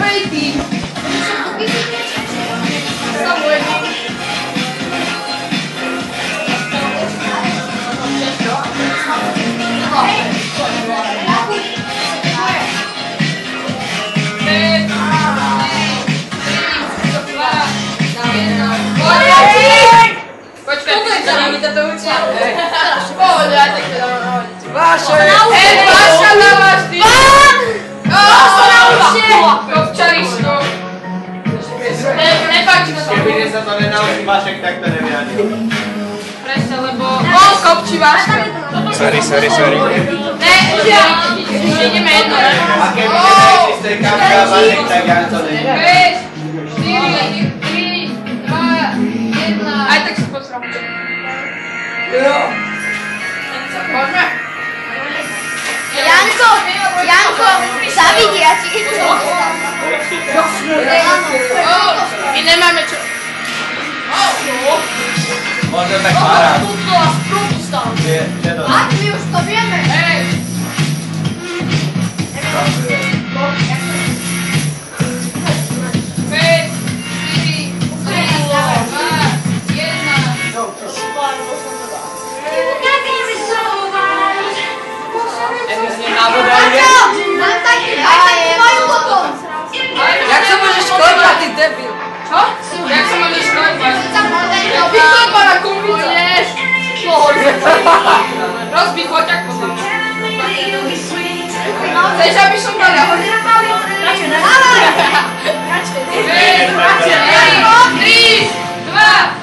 fejty. Počkaj, ty si to nemíte to učia? Pohodě, já tak to dám nahodit. Váša je... Váša dáváš ty! Kopčarisko! Nepáči ma to. Keby sa to nenaučí Vašek, tak to nevyjadil. Presne, lebo on kopčí Váška. Sorry. Ne, ešte ideme jedno. A keby neexistuje kapka Vašek, tak ja to neviem. 5, 4, 3, 2, 1. Aj tak si pozrám. Poďme. Janko, zavidia ti. My nemáme čo. Možno tak Mara. Kde to? A my už to vieme. Hej. Jak sa môžeš koľbať, ty debil? Čo? Jak sa môžeš koľbať? Vykoľba na kumbica. Rozbí choťak potom. Chceš, aby som dal jahodí? Radšej, radšej. 5, 4, 3, 2,